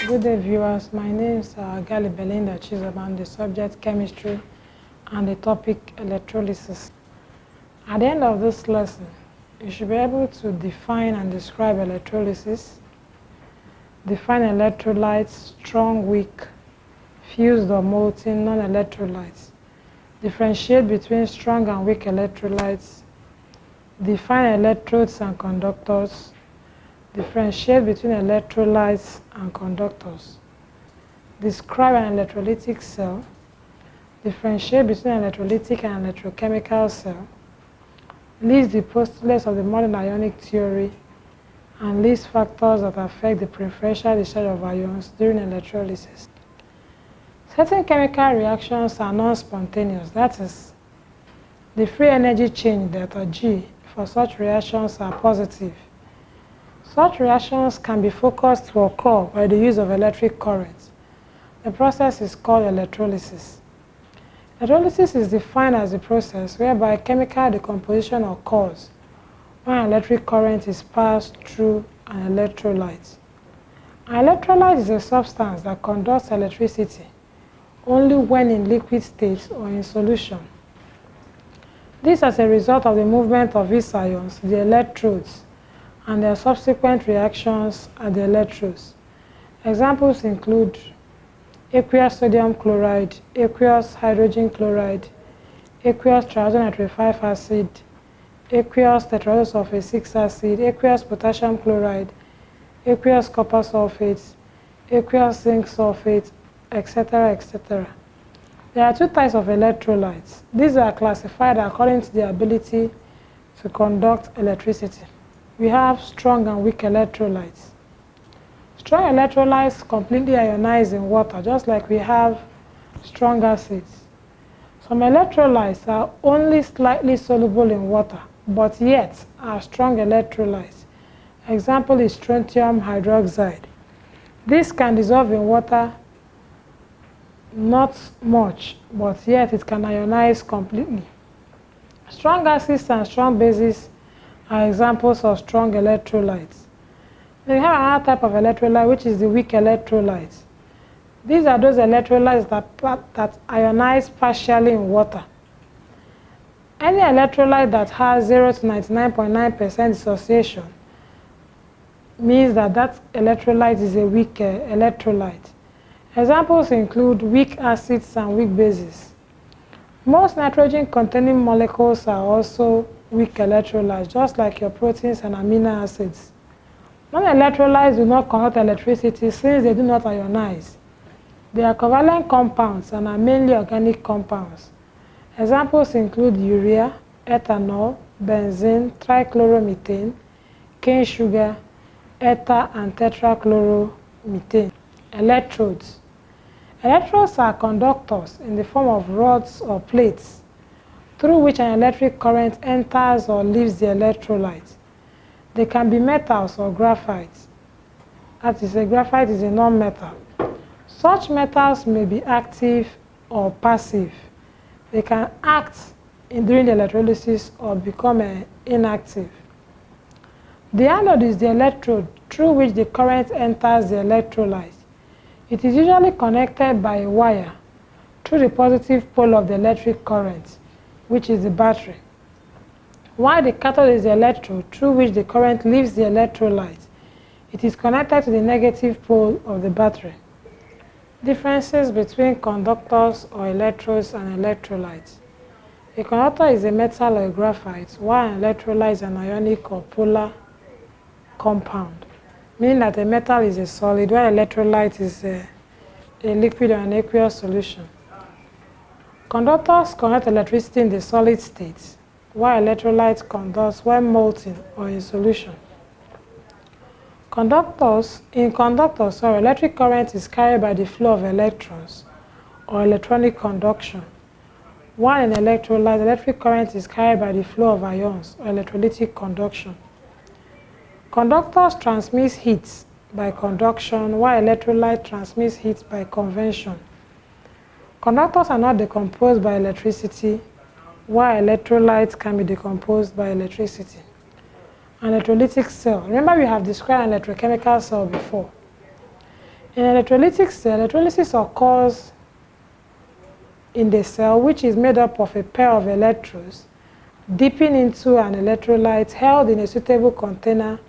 Good day, viewers. My name is Gali Belinda Chizaban, the subject chemistry and the topic electrolysis. At the end of this lesson, you should be able to define and describe electrolysis, define electrolytes, strong, weak, fused or molten, non-electrolytes, differentiate between strong and weak electrolytes, define electrodes and conductors, differentiate between electrolytes and conductors, describe an electrolytic cell, differentiate between an electrolytic and electrochemical cell, list the postulates of the modern Ionic theory, and list factors that affect the preferential discharge of ions during electrolysis. Certain chemical reactions are non-spontaneous, that is, the free energy change delta G for such reactions are positive. Such reactions can be focused to occur by the use of electric current. The process is called electrolysis. Electrolysis is defined as the process whereby chemical decomposition occurs when electric current is passed through an electrolyte. An electrolyte is a substance that conducts electricity only when in liquid state or in solution. This as a result of the movement of its ions, the electrodes, and their subsequent reactions at the electrodes. Examples include aqueous sodium chloride, aqueous hydrogen chloride, aqueous triazonitrate 5 acid, aqueous tetraoxosulfate 6 acid, aqueous potassium chloride, aqueous copper sulfate, aqueous zinc sulfate, etc., etc. There are two types of electrolytes. These are classified according to their ability to conduct electricity. We have strong and weak electrolytes. Strong electrolytes completely ionize in water, just like we have strong acids. Some electrolytes are only slightly soluble in water, but yet are strong electrolytes. Example is strontium hydroxide. This can dissolve in water not much, but yet it can ionize completely. Strong acids and strong bases are examples of strong electrolytes. Then we have another type of electrolyte, which is the weak electrolytes. These are those electrolytes that ionize partially in water. Any electrolyte that has 0 to 99.9% dissociation means that that electrolyte is a weak electrolyte. Examples include weak acids and weak bases. Most nitrogen-containing molecules are also weak electrolytes, just like your proteins and amino acids. Non-electrolytes do not conduct electricity since they do not ionize. They are covalent compounds and are mainly organic compounds. Examples include urea, ethanol, benzene, trichloromethane, cane sugar, ether, and tetrachloromethane. Electrodes. Electrodes are conductors in the form of rods or plates through which an electric current enters or leaves the electrolyte. They can be metals or graphite. That is, a graphite is a non-metal. Such metals may be active or passive. They can act during the electrolysis or become inactive. The anode is the electrode through which the current enters the electrolyte. It is usually connected by a wire through the positive pole of the electric current, which is the battery, while the cathode is the electrode through which the current leaves the electrolyte. It is connected to the negative pole of the battery. Differences between conductors or electrodes and electrolytes. A conductor is a metal or a graphite, while an electrolyte is an ionic or polar compound, meaning that a metal is a solid, while electrolyte is a liquid or an aqueous solution. Conductors conduct electricity in the solid state, while electrolytes conduct when molten or in solution. In conductors, electric current is carried by the flow of electrons or electronic conduction, while in electrolytes, electric current is carried by the flow of ions or electrolytic conduction. Conductors transmit heat by conduction, while electrolyte transmits heat by convection. Conductors are not decomposed by electricity, while electrolytes can be decomposed by electricity. An electrolytic cell. Remember, we have described an electrochemical cell before. In electrolytic cell, electrolysis occurs in the cell, which is made up of a pair of electrodes dipping into an electrolyte held in a suitable container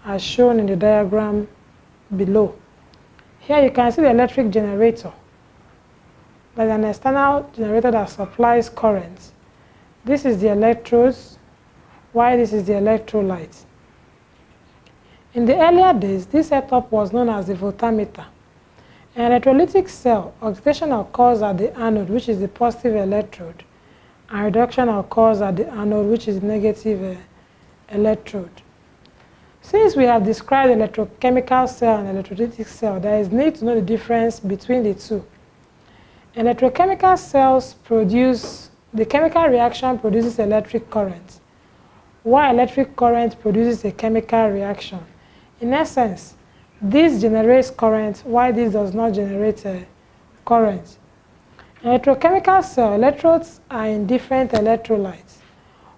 as shown in the diagram below. Here you can see the electric generator. There's an external generator that supplies current. This is the electrodes, while this is the electrolyte. In the earlier days, this setup was known as the voltmeter. In an electrolytic cell, oxidation occurs at the anode, which is the positive electrode, and reduction occurs at the anode, which is the negative electrode. Since we have described electrochemical cell and electrolytic cell, there is need to know the difference between the two. Electrochemical cells the chemical reaction produces electric current, while electric current produces a chemical reaction. In essence, this generates current, while this does not generate current. In electrochemical cell, electrodes are in different electrolytes,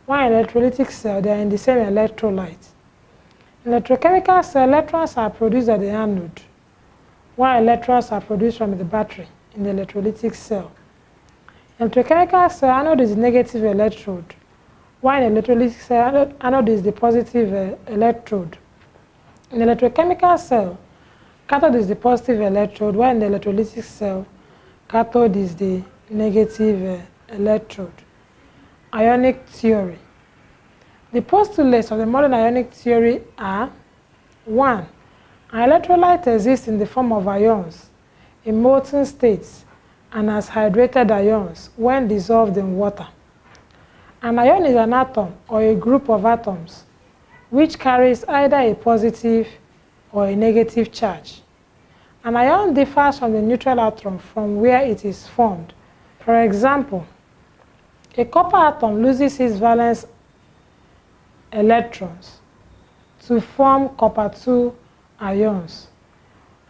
while in electrolytic cell, they are in the same electrolyte. In electrochemical cell, electrons are produced at the anode, while electrons are produced from the battery in the electrolytic cell. In electrochemical cell, anode is the negative electrode, while in electrolytic cell, anode is the positive electrode. In the electrochemical cell, cathode is the positive electrode, while in the electrolytic cell, cathode is the negative electrode. Ionic theory. The postulates of the modern ionic theory are: 1. An electrolyte exists in the form of ions in molten states and as hydrated ions when dissolved in water. An ion is an atom or a group of atoms which carries either a positive or a negative charge. An ion differs from the neutral atom from where it is formed. For example, a copper atom loses its valence electrons to form copper-2 ions.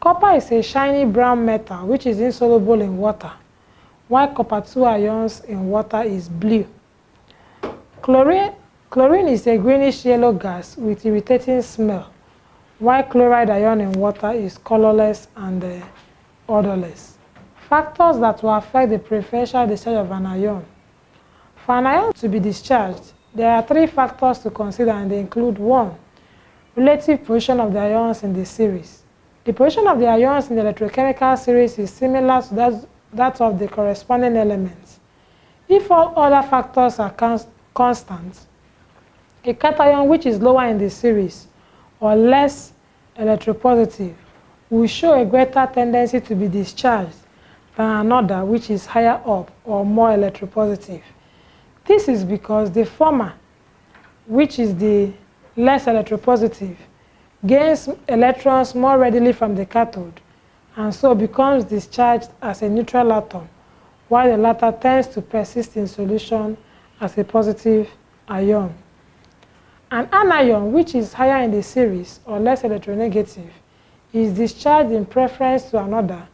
Copper is a shiny brown metal which is insoluble in water, while copper-2 ions in water is blue. Chlorine is a greenish yellow gas with irritating smell, while chloride ion in water is colorless and odorless. Factors that will affect the preferential discharge of an ion. For an ion to be discharged, there are 3 factors to consider, and they include: 1. Relative position of the ions in the series. The position of the ions in the electrochemical series is similar to that of the corresponding elements. If all other factors are constant, a cation which is lower in the series or less electropositive will show a greater tendency to be discharged than another which is higher up or more electropositive. This is because the former, which is the less electropositive, gains electrons more readily from the cathode and so becomes discharged as a neutral atom, while the latter tends to persist in solution as a positive ion. An anion, which is higher in the series or less electronegative, is discharged in preference to another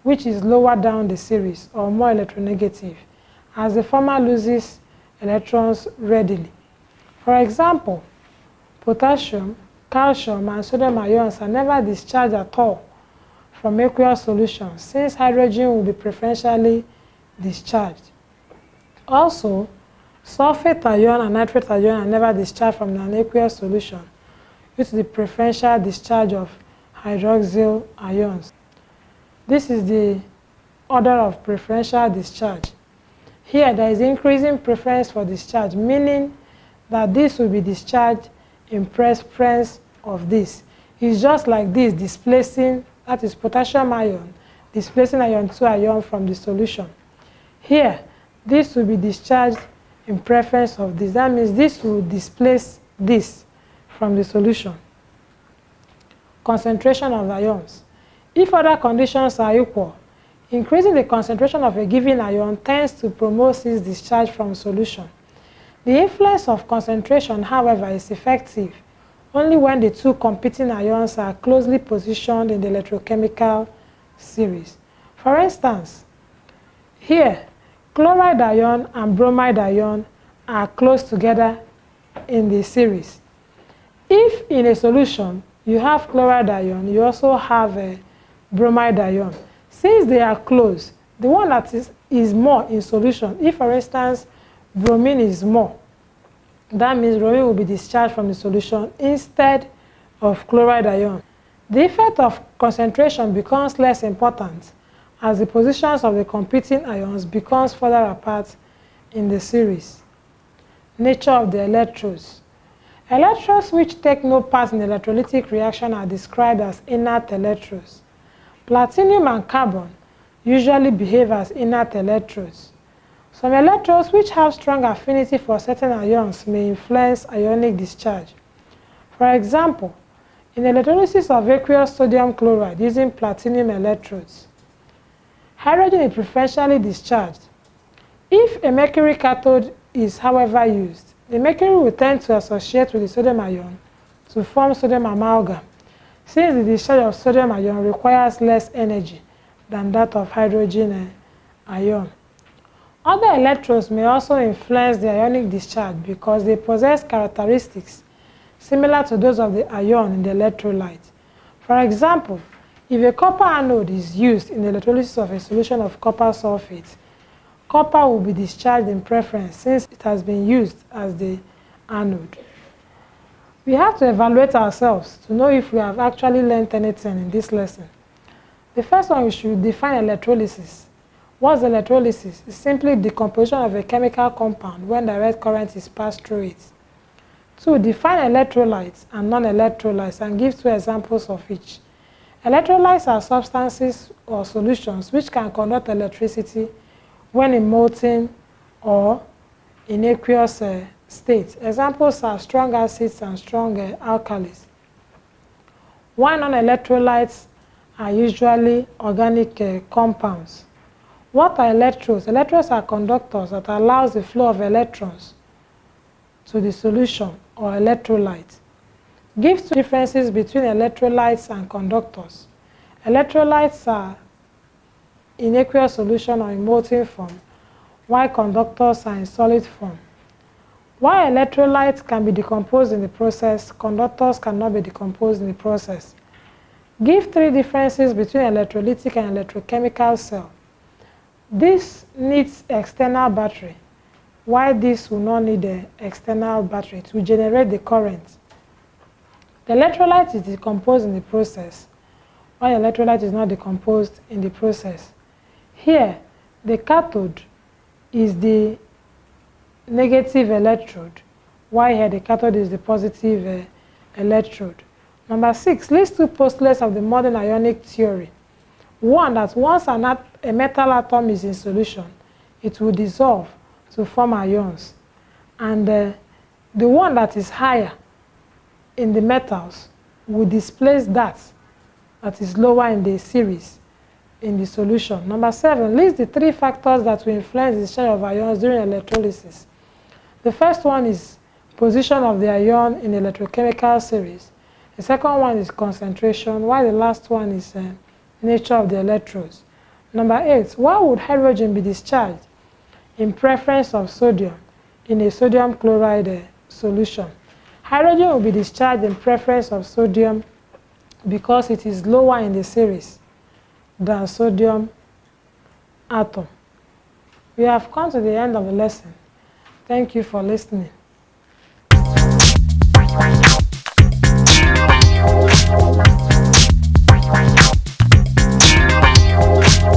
which is lower down the series or more electronegative, as the former loses electrons readily. For example, potassium, calcium, and sodium ions are never discharged at all from aqueous solutions, since hydrogen will be preferentially discharged. Also, sulfate ion and nitrate ion are never discharged from an aqueous solution due to the preferential discharge of hydroxyl ions. This is the order of preferential discharge. Here, there is increasing preference for discharge, meaning that this will be discharged in preference of this. It's just like this displacing, that is potassium ion, displacing ion 2 ion from the solution. Here, this will be discharged in preference of this. That means this will displace this from the solution. Concentration of ions. If other conditions are equal, increasing the concentration of a given ion tends to promote its discharge from solution. The influence of concentration, however, is effective only when the 2 competing ions are closely positioned in the electrochemical series. For instance, here, chloride ion and bromide ion are close together in the series. If in a solution you have chloride ion, you also have a bromide ion. Since they are close, the one that is more in solution, if for instance bromine is more, that means bromine will be discharged from the solution instead of chloride ion. The effect of concentration becomes less important as the positions of the competing ions becomes further apart in the series. Nature of the electrodes. Electrodes which take no part in the electrolytic reaction are described as inert electrodes. Platinum and carbon usually behave as inert electrodes. Some electrodes which have strong affinity for certain ions may influence ionic discharge. For example, in electrolysis of aqueous sodium chloride using platinum electrodes, hydrogen is preferentially discharged. If a mercury cathode is, however, used, the mercury will tend to associate with the sodium ion to form sodium amalgam, since the discharge of sodium ion requires less energy than that of hydrogen ion. Other electrodes may also influence the ionic discharge because they possess characteristics similar to those of the ion in the electrolyte. For example, if a copper anode is used in the electrolysis of a solution of copper sulfate, copper will be discharged in preference since it has been used as the anode. We have to evaluate ourselves to know if we have actually learned anything in this lesson. The first one, we should define electrolysis. What's electrolysis? It's simply decomposition of a chemical compound when direct current is passed through it. 2. Define electrolytes and non-electrolytes and give 2 examples of each. Electrolytes are substances or solutions which can conduct electricity when in molten or in aqueous state. Examples are strong acids and strong alkalis. While non-electrolytes are usually organic compounds. What are electrodes? Electrodes are conductors that allows the flow of electrons to the solution or electrolyte. Give 2 differences between electrolytes and conductors. Electrolytes are in aqueous solution or in molten form, while conductors are in solid form. While electrolytes can be decomposed in the process, conductors cannot be decomposed in the process. Give 3 differences between electrolytic and electrochemical cell. This needs external battery, while this will not need an external battery to generate the current. The electrolyte is decomposed in the process, while electrolyte is not decomposed in the process. Here, the cathode is the negative electrode, while here the cathode is the positive electrode. Number 6, list 2 postulates of the modern Ionic theory. 1, that once a metal atom is in solution, it will dissolve to form ions. And the one that is higher in the metals will displace that is lower in the series in the solution. Number 7, list the 3 factors that will influence the discharge of ions during electrolysis. The first one is position of the ion in the electrochemical series. The second one is concentration, while the last one is nature of the electrodes. Number 8, why would hydrogen be discharged in preference of sodium in a sodium chloride solution? Hydrogen will be discharged in preference of sodium because it is lower in the series than sodium atom. We have come to the end of the lesson. Thank you for listening.